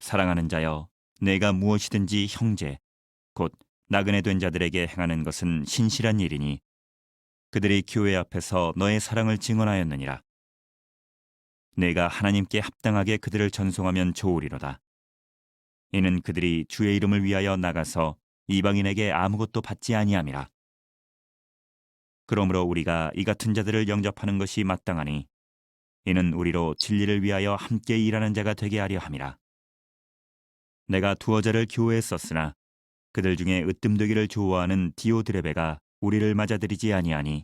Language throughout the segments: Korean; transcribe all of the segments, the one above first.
사랑하는 자여, 내가 무엇이든지 형제, 곧 나그네 된 자들에게 행하는 것은 신실한 일이니 그들이 교회 앞에서 너의 사랑을 증언하였느니라. 내가 하나님께 합당하게 그들을 전송하면 좋으리로다. 이는 그들이 주의 이름을 위하여 나가서 이방인에게 아무것도 받지 아니함이라. 그러므로 우리가 이 같은 자들을 영접하는 것이 마땅하니 이는 우리로 진리를 위하여 함께 일하는 자가 되게 하려 함이라. 내가 두어 자를 교회에 썼으나 그들 중에 으뜸되기를 좋아하는 디오드레베가 우리를 맞아들이지 아니하니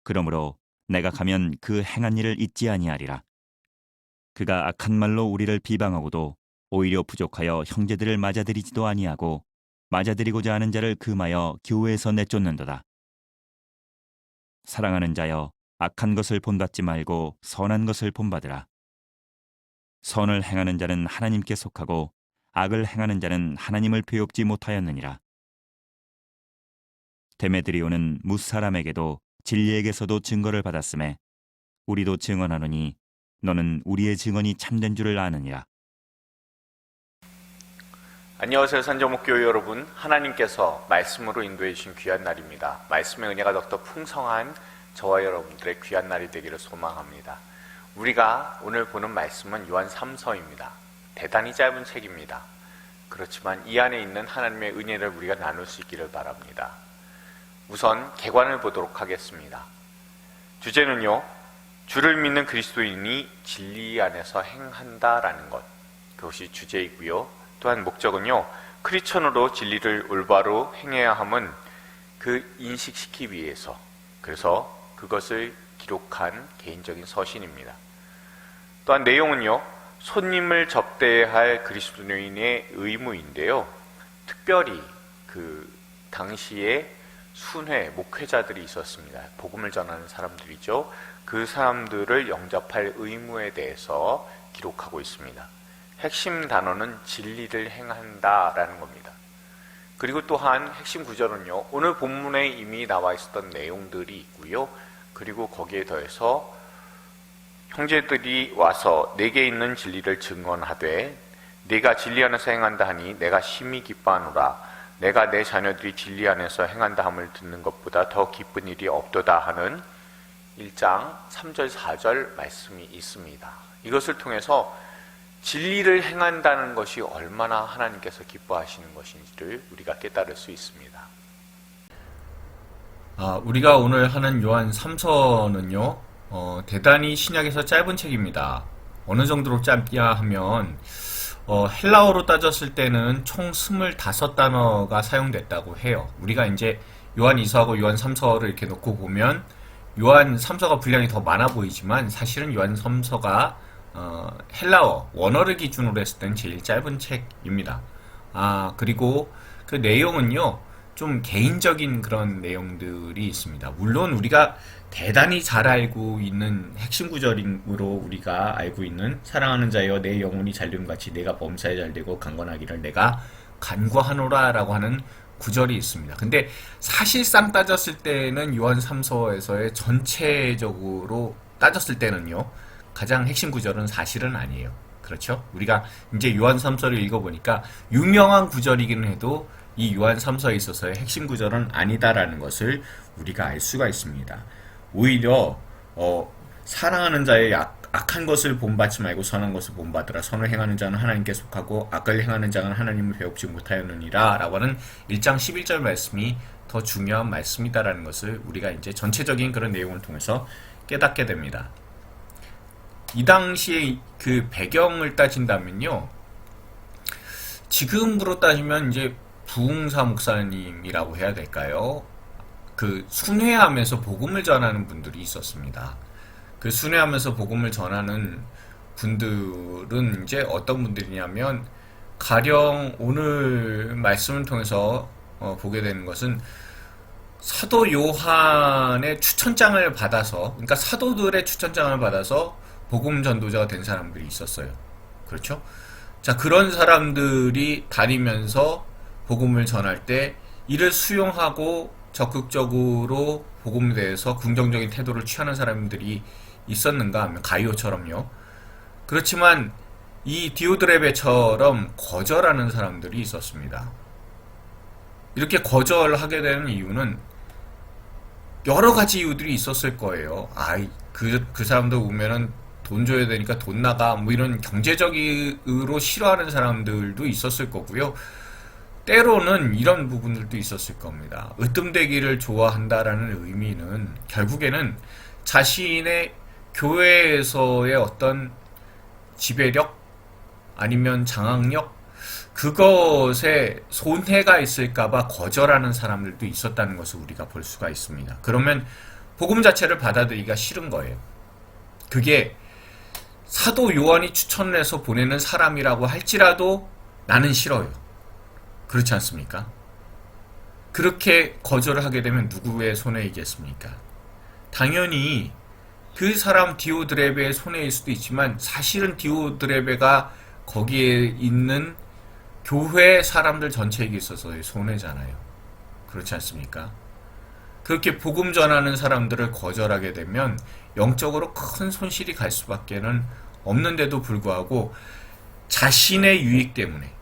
그러므로 내가 가면 그 행한 일을 잊지 아니하리라. 그가 악한 말로 우리를 비방하고도 오히려 부족하여 형제들을 맞아들이지도 아니하고 맞아들이고자 하는 자를 금하여 교회에서 내쫓는도다. 사랑하는 자여, 악한 것을 본받지 말고 선한 것을 본받으라. 선을 행하는 자는 하나님께 속하고 악을 행하는 자는 하나님을 배웁지 못하였느니라. 데메드리오는 무사람에게도 진리에게서도 증거를 받았음에 우리도 증언하노니 너는 우리의 증언이 참된 줄을 아느니라. 안녕하세요, 산정목교회 여러분. 하나님께서 말씀으로 인도해 주신 귀한 날입니다. 말씀의 은혜가 더욱더 풍성한 저와 여러분들의 귀한 날이 되기를 소망합니다. 우리가 오늘 보는 말씀은 요한 3서입니다. 대단히 짧은 책입니다. 그렇지만 이 안에 있는 하나님의 은혜를 우리가 나눌 수 있기를 바랍니다. 우선 개관을 보도록 하겠습니다. 주제는요, 주를 믿는 그리스도인이 진리 안에서 행한다라는 것, 그것이 주제이고요. 또한 목적은요, 크리스천으로 진리를 올바로 행해야 함은 그 인식시키기 위해서, 그래서 그것을 기록한 개인적인 서신입니다. 또한 내용은요, 손님을 접대해야 할 그리스도인의 의무인데요, 특별히 그 당시에 순회, 목회자들이 있었습니다. 복음을 전하는 사람들이죠. 그 사람들을 영접할 의무에 대해서 기록하고 있습니다. 핵심 단어는 진리를 행한다라는 겁니다. 그리고 또한 핵심 구절은요, 오늘 본문에 이미 나와 있었던 내용들이 있고요. 그리고 거기에 더해서 형제들이 와서 내게 있는 진리를 증언하되 네가 진리 안에서 행한다 하니 내가 심히 기뻐하노라. 내가 내 자녀들이 진리 안에서 행한다 함을 듣는 것보다 더 기쁜 일이 없도다 하는 1장 3절 4절 말씀이 있습니다. 이것을 통해서 진리를 행한다는 것이 얼마나 하나님께서 기뻐하시는 것인지를 우리가 깨달을 수 있습니다. 우리가 오늘 하는 요한 3서는요, 대단히 신약에서 짧은 책입니다. 어느 정도로 짧냐 하면, 헬라어로 따졌을 때는 총 25단어가 사용됐다고 해요. 우리가 이제 요한 2서하고 요한 3서를 이렇게 놓고 보면, 요한 3서가 분량이 더 많아 보이지만, 사실은 요한 3서가 헬라어, 원어를 기준으로 했을 때는 제일 짧은 책입니다. 그리고 그 내용은요, 좀 개인적인 그런 내용들이 있습니다. 물론 우리가 대단히 잘 알고 있는 핵심 구절으로 우리가 알고 있는 사랑하는 자여 내 영혼이 잘됨같이 내가 범사에 잘되고 강건하기를 내가 간구하노라 라고 하는 구절이 있습니다. 근데 사실상 따졌을 때는 요한 3서에서의 전체적으로 따졌을 때는요, 가장 핵심 구절은 사실은 아니에요. 그렇죠? 우리가 이제 요한 3서를 읽어보니까 유명한 구절이기는 해도 이 요한 3서에 있어서의 핵심 구절은 아니다라는 것을 우리가 알 수가 있습니다. 오히려 사랑하는 자의 악한 것을 본받지 말고 선한 것을 본받으라. 선을 행하는 자는 하나님께 속하고 악을 행하는 자는 하나님을 배웁지 못하였느니라 라고 하는 1장 11절 말씀이 더 중요한 말씀이다라는 것을 우리가 이제 전체적인 그런 내용을 통해서 깨닫게 됩니다. 이 당시에 그 배경을 따진다면요, 지금으로 따지면 이제 부흥사 목사님이라고 해야 될까요? 그 순회하면서 복음을 전하는 분들이 있었습니다. 그 순회하면서 복음을 전하는 분들은 이제 어떤 분들이냐면, 가령 오늘 말씀을 통해서 보게 되는 것은 사도 요한의 추천장을 받아서, 그러니까 사도들의 추천장을 받아서 복음 전도자가 된 사람들이 있었어요. 그렇죠? 자, 그런 사람들이 다니면서 복음을 전할 때 이를 수용하고 적극적으로 복음에 대해서 긍정적인 태도를 취하는 사람들이 있었는가 하면 가이오처럼요. 그렇지만 이 디오드레베처럼 거절하는 사람들이 있었습니다. 이렇게 거절하게 되는 이유는 여러 가지 이유들이 있었을 거예요. 그 사람들 보면은 돈 줘야 되니까 돈 나가, 뭐 이런 경제적으로 싫어하는 사람들도 있었을 거고요. 때로는 이런 부분들도 있었을 겁니다. 으뜸되기를 좋아한다라는 의미는 결국에는 자신의 교회에서의 어떤 지배력 아니면 장악력, 그것에 손해가 있을까봐 거절하는 사람들도 있었다는 것을 우리가 볼 수가 있습니다. 그러면 복음 자체를 받아들이기가 싫은 거예요. 그게 사도 요한이 추천을 해서 보내는 사람이라고 할지라도 나는 싫어요. 그렇지 않습니까? 그렇게 거절을 하게 되면 누구의 손해이겠습니까? 당연히 그 사람 디오드레베의 손해일 수도 있지만 사실은 디오드레베가 거기에 있는 교회 사람들 전체에게 있어서의 손해잖아요. 그렇지 않습니까? 그렇게 복음 전하는 사람들을 거절하게 되면 영적으로 큰 손실이 갈 수밖에는 없는데도 불구하고 자신의 유익 때문에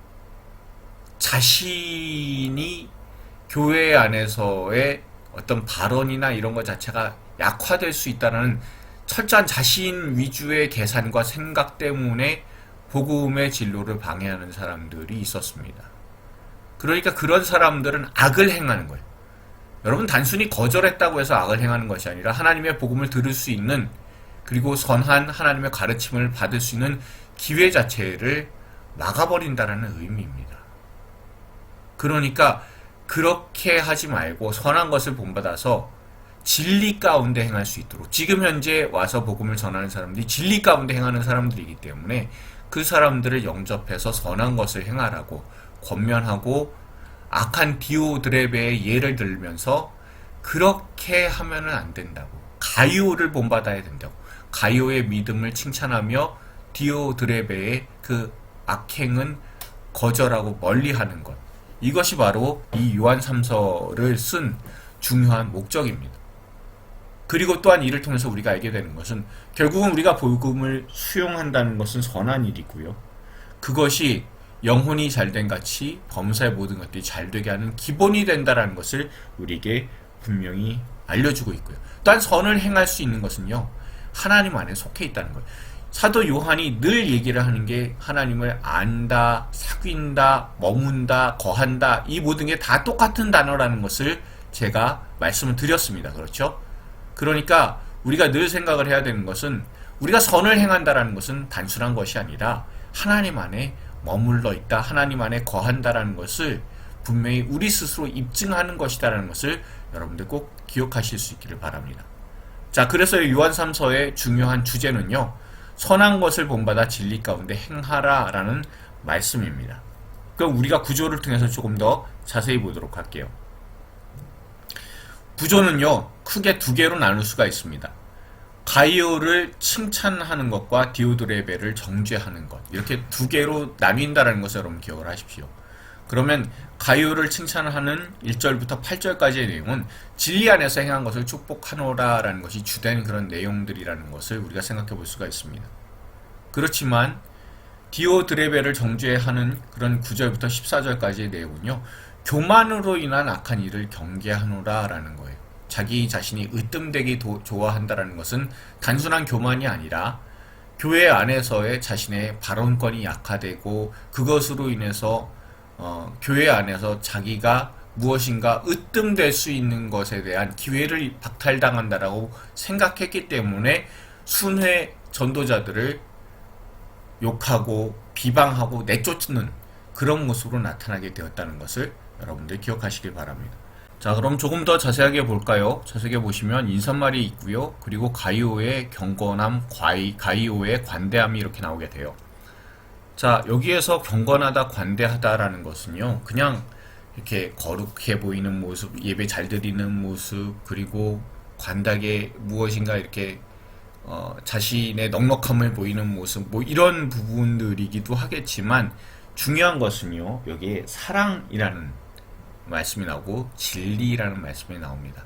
자신이 교회 안에서의 어떤 발언이나 이런 것 자체가 약화될 수 있다는 철저한 자신 위주의 계산과 생각 때문에 복음의 진로를 방해하는 사람들이 있었습니다. 그러니까 그런 사람들은 악을 행하는 거예요. 여러분, 단순히 거절했다고 해서 악을 행하는 것이 아니라 하나님의 복음을 들을 수 있는, 그리고 선한 하나님의 가르침을 받을 수 있는 기회 자체를 막아버린다는 의미입니다. 그러니까 그렇게 하지 말고 선한 것을 본받아서 진리 가운데 행할 수 있도록, 지금 현재 와서 복음을 전하는 사람들이 진리 가운데 행하는 사람들이기 때문에 그 사람들을 영접해서 선한 것을 행하라고 권면하고, 악한 디오드레베의 예를 들면서 그렇게 하면은 안 된다고, 가이오를 본받아야 된다고, 가이오의 믿음을 칭찬하며 디오드레베의 그 악행은 거절하고 멀리하는 것, 이것이 바로 이 요한 3서를 쓴 중요한 목적입니다. 그리고 또한 이를 통해서 우리가 알게 되는 것은 결국은 우리가 복음을 수용한다는 것은 선한 일이고요. 그것이 영혼이 잘된 같이 범사의 모든 것들이 잘되게 하는 기본이 된다는 것을 우리에게 분명히 알려주고 있고요. 또한 선을 행할 수 있는 것은요, 하나님 안에 속해 있다는 거예요. 사도 요한이 늘 얘기를 하는 게 하나님을 안다, 사귄다, 머문다, 거한다, 이 모든 게 다 똑같은 단어라는 것을 제가 말씀을 드렸습니다. 그렇죠? 그러니까 우리가 늘 생각을 해야 되는 것은 우리가 선을 행한다라는 것은 단순한 것이 아니라 하나님 안에 머물러 있다, 하나님 안에 거한다라는 것을 분명히 우리 스스로 입증하는 것이다라는 것을 여러분들 꼭 기억하실 수 있기를 바랍니다. 자, 그래서 요한 3서의 중요한 주제는요, 선한 것을 본받아 진리 가운데 행하라라는 말씀입니다. 그럼 우리가 구조를 통해서 조금 더 자세히 보도록 할게요. 구조는요, 크게 두 개로 나눌 수가 있습니다. 가이오를 칭찬하는 것과 디오드레베를 정죄하는 것, 이렇게 두 개로 나뉜다는 것을 여러분 기억을 하십시오. 그러면 가이오를 칭찬하는 1절부터 8절까지의 내용은 진리 안에서 행한 것을 축복하노라라는 것이 주된 그런 내용들이라는 것을 우리가 생각해 볼 수가 있습니다. 그렇지만 디오드레베를 정죄하는 그런 9절부터 14절까지의 내용은요, 교만으로 인한 악한 일을 경계하노라라는 거예요. 자기 자신이 으뜸되기 좋아한다라는 것은 단순한 교만이 아니라 교회 안에서의 자신의 발언권이 약화되고 그것으로 인해서 교회 안에서 자기가 무엇인가 으뜸될 수 있는 것에 대한 기회를 박탈당한다라고 생각했기 때문에 순회 전도자들을 욕하고 비방하고 내쫓는 그런 모습으로 나타나게 되었다는 것을 여러분들 기억하시길 바랍니다. 자, 그럼 조금 더 자세하게 볼까요? 자세하게 보시면 인사말이 있고요. 그리고 가이오의 경건함, 가이오의 관대함이 이렇게 나오게 돼요. 자, 여기에서 경건하다, 관대하다라는 것은요, 그냥 이렇게 거룩해 보이는 모습, 예배 잘 드리는 모습, 그리고 관대하게 무엇인가 이렇게 자신의 넉넉함을 보이는 모습, 뭐 이런 부분들이기도 하겠지만 중요한 것은요, 여기에 사랑이라는 말씀이 나오고 진리라는 말씀이 나옵니다.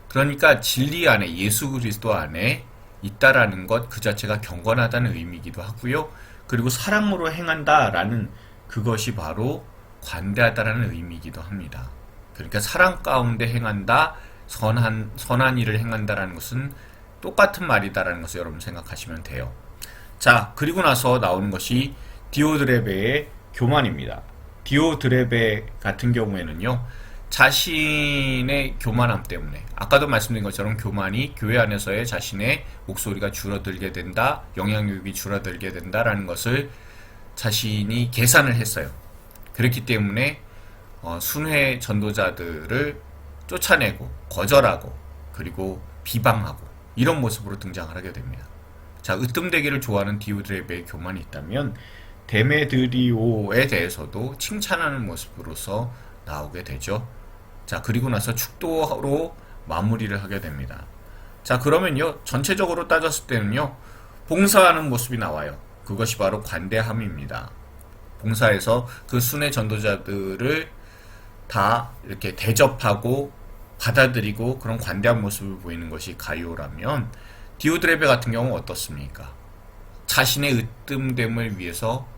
그러니까 진리 안에, 예수 그리스도 안에 있다라는 것 그 자체가 경건하다는 의미이기도 하고요. 그리고 사랑으로 행한다라는 그것이 바로 관대하다라는 의미이기도 합니다. 그러니까 사랑 가운데 행한다, 선한 일을 행한다라는 것은 똑같은 말이다라는 것을 여러분 생각하시면 돼요. 자, 그리고 나서 나오는 것이 디오드레베의 교만입니다. 디오드레베 같은 경우에는요, 자신의 교만함 때문에, 아까도 말씀드린 것처럼 교만이 교회 안에서의 자신의 목소리가 줄어들게 된다, 영향력이 줄어들게 된다라는 것을 자신이 계산을 했어요. 그렇기 때문에 순회 전도자들을 쫓아내고 거절하고 그리고 비방하고 이런 모습으로 등장을 하게 됩니다. 자, 으뜸되기를 좋아하는 디오드레베의 교만이 있다면 데메드리오에 대해서도 칭찬하는 모습으로서 나오게 되죠. 자, 그리고 나서 축도로 마무리를 하게 됩니다. 자, 그러면요, 전체적으로 따졌을 때는요, 봉사하는 모습이 나와요. 그것이 바로 관대함입니다. 봉사에서 그 순회 전도자들을 다 이렇게 대접하고 받아들이고 그런 관대한 모습을 보이는 것이 가이오라면, 디오드레베 같은 경우는 어떻습니까? 자신의 으뜸됨을 위해서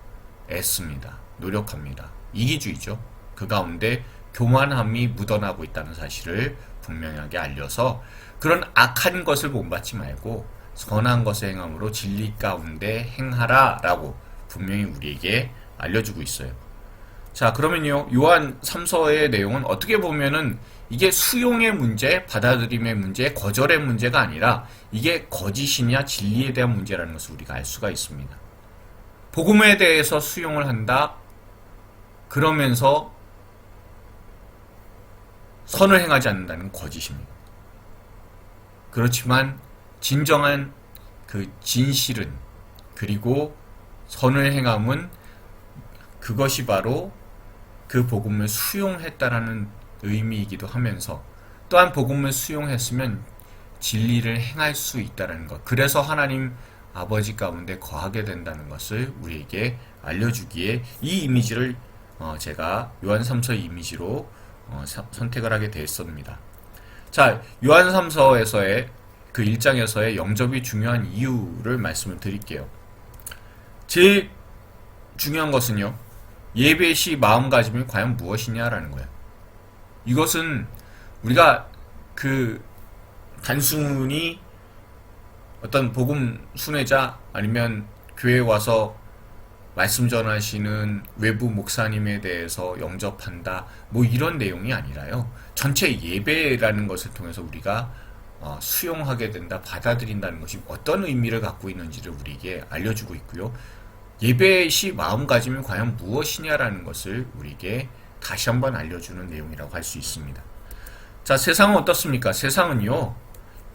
애씁니다. 노력합니다. 이기주의죠. 그 가운데 교만함이 묻어나고 있다는 사실을 분명하게 알려서 그런 악한 것을 본받지 말고 선한 것을 행함으로 진리 가운데 행하라 라고 분명히 우리에게 알려주고 있어요. 자, 그러면요, 요한 3서의 내용은 어떻게 보면은 이게 수용의 문제, 받아들임의 문제, 거절의 문제가 아니라 이게 거짓이냐 진리에 대한 문제라는 것을 우리가 알 수가 있습니다. 복음에 대해서 수용을 한다, 그러면서 선을 행하지 않는다는 거짓입니다. 그렇지만 진정한 그 진실은, 그리고 선을 행함은 그것이 바로 그 복음을 수용했다라는 의미이기도 하면서, 또한 복음을 수용했으면 진리를 행할 수 있다는 것, 그래서 하나님 아버지 가운데 거하게 된다는 것을 우리에게 알려주기에 이 이미지를 제가 요한 3서 이미지로 선택을 하게 되었습니다. 자, 요한 3서에서의 그 1장에서의 영접이 중요한 이유를 말씀을 드릴게요. 제일 중요한 것은요, 예배 시 마음가짐이 과연 무엇이냐라는 거예요. 이것은 우리가 그 단순히 어떤 복음 순회자 아니면 교회에 와서 말씀 전하시는 외부 목사님에 대해서 영접한다, 뭐 이런 내용이 아니라요, 전체 예배라는 것을 통해서 우리가 수용하게 된다, 받아들인다는 것이 어떤 의미를 갖고 있는지를 우리에게 알려주고 있고요. 예배 시 마음가짐이 과연 무엇이냐라는 것을 우리에게 다시 한번 알려주는 내용이라고 할 수 있습니다. 자, 세상은 어떻습니까? 세상은요,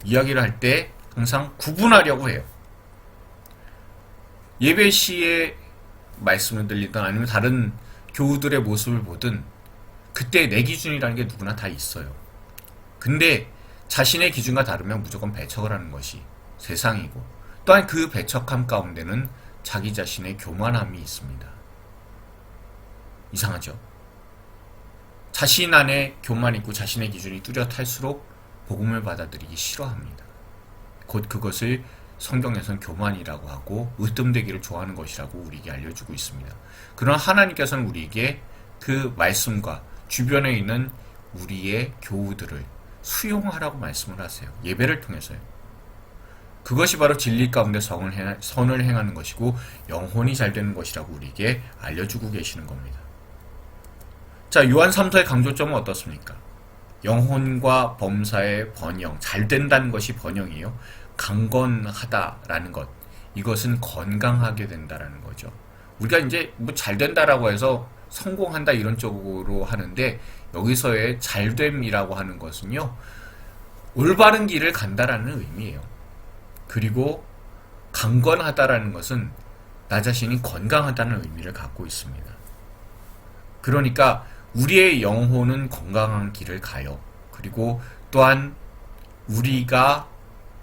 이야기를 할 때 항상 구분하려고 해요. 예배 시에 말씀을 들리든 아니면 다른 교우들의 모습을 보든 그때 내 기준이라는 게 누구나 다 있어요. 근데 자신의 기준과 다르면 무조건 배척을 하는 것이 세상이고, 또한 그 배척함 가운데는 자기 자신의 교만함이 있습니다. 이상하죠? 자신 안에 교만이 있고 자신의 기준이 뚜렷할수록 복음을 받아들이기 싫어합니다. 곧 그것을 성경에서는 교만이라고 하고 으뜸되기를 좋아하는 것이라고 우리에게 알려주고 있습니다. 그러나 하나님께서는 우리에게 그 말씀과 주변에 있는 우리의 교우들을 수용하라고 말씀을 하세요. 예배를 통해서요. 그것이 바로 진리 가운데 선을 행하는 것이고 영혼이 잘 되는 것이라고 우리에게 알려주고 계시는 겁니다. 자, 요한 3서의 강조점은 어떻습니까? 영혼과 범사의 번영, 잘 된다는 것이 번영이에요. 강건하다라는 것, 이것은 건강하게 된다라는 거죠. 우리가 이제 뭐 잘 된다라고 해서 성공한다 이런 쪽으로 하는데, 여기서의 잘됨이라고 하는 것은요, 올바른 길을 간다라는 의미예요. 그리고 강건하다라는 것은 나 자신이 건강하다는 의미를 갖고 있습니다. 그러니까 우리의 영혼은 건강한 길을 가요. 그리고 또한 우리가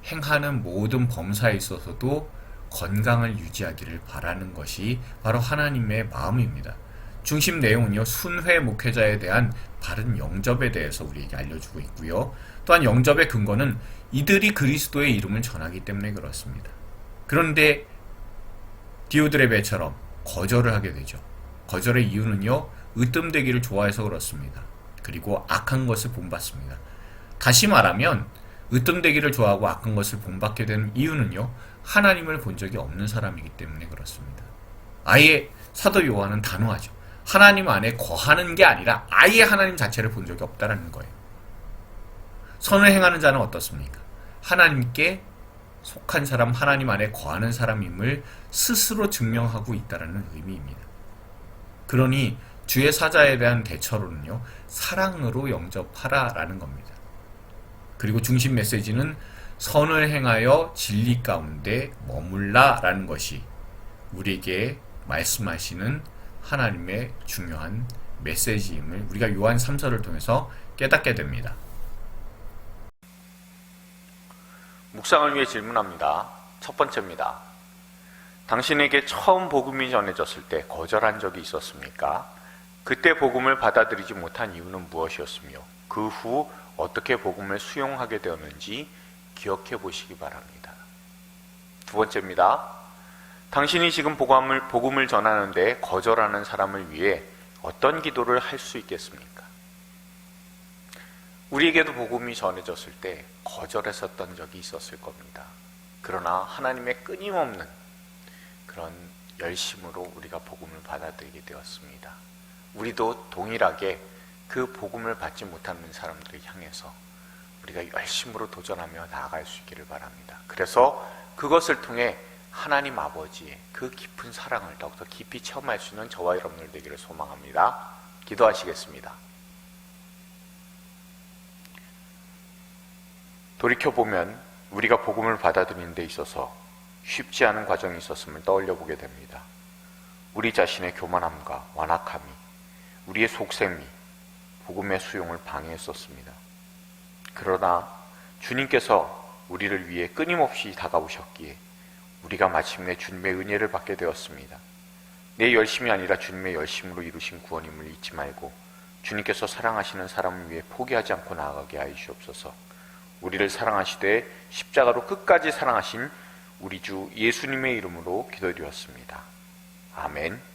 행하는 모든 범사에 있어서도 건강을 유지하기를 바라는 것이 바로 하나님의 마음입니다. 중심 내용은요, 순회 목회자에 대한 바른 영접에 대해서 우리에게 알려주고 있고요. 또한 영접의 근거는 이들이 그리스도의 이름을 전하기 때문에 그렇습니다. 그런데 디오드의 배처럼 거절을 하게 되죠. 거절의 이유는요, 으뜸되기를 좋아해서 그렇습니다. 그리고 악한 것을 본받습니다. 다시 말하면 으뜸되기를 좋아하고 악한 것을 본받게 되는 이유는요, 하나님을 본 적이 없는 사람이기 때문에 그렇습니다. 아예 사도 요한은 단호하죠. 하나님 안에 거하는 게 아니라 아예 하나님 자체를 본 적이 없다는 거예요. 선을 행하는 자는 어떻습니까? 하나님께 속한 사람, 하나님 안에 거하는 사람임을 스스로 증명하고 있다는 의미입니다. 그러니 주의 사자에 대한 대처로는요, 사랑으로 영접하라라는 겁니다. 그리고 중심 메시지는 선을 행하여 진리 가운데 머물라라는 것이 우리에게 말씀하시는 하나님의 중요한 메시지임을 우리가 요한 3서를 통해서 깨닫게 됩니다. 묵상을 위해 질문합니다. 첫 번째입니다. 당신에게 처음 복음이 전해졌을 때 거절한 적이 있었습니까? 그때 복음을 받아들이지 못한 이유는 무엇이었으며 그 후 어떻게 복음을 수용하게 되었는지 기억해 보시기 바랍니다. 두 번째입니다. 당신이 지금 복음을 전하는데 거절하는 사람을 위해 어떤 기도를 할 수 있겠습니까? 우리에게도 복음이 전해졌을 때 거절했었던 적이 있었을 겁니다. 그러나 하나님의 끊임없는 그런 열심으로 우리가 복음을 받아들이게 되었습니다. 우리도 동일하게 그 복음을 받지 못하는 사람들을 향해서 우리가 열심으로 도전하며 나아갈 수 있기를 바랍니다. 그래서 그것을 통해 하나님 아버지의 그 깊은 사랑을 더욱더 깊이 체험할 수 있는 저와 여러분들 되기를 소망합니다. 기도하시겠습니다. 돌이켜보면 우리가 복음을 받아들이는 데 있어서 쉽지 않은 과정이 있었음을 떠올려 보게 됩니다. 우리 자신의 교만함과 완악함이, 우리의 속셈이 복음의 수용을 방해했었습니다. 그러나 주님께서 우리를 위해 끊임없이 다가오셨기에 우리가 마침내 주님의 은혜를 받게 되었습니다. 내 열심이 아니라 주님의 열심으로 이루신 구원임을 잊지 말고 주님께서 사랑하시는 사람을 위해 포기하지 않고 나아가게 하여 주옵소서. 우리를 사랑하시되 십자가로 끝까지 사랑하신 우리 주 예수님의 이름으로 기도드렸습니다. 아멘.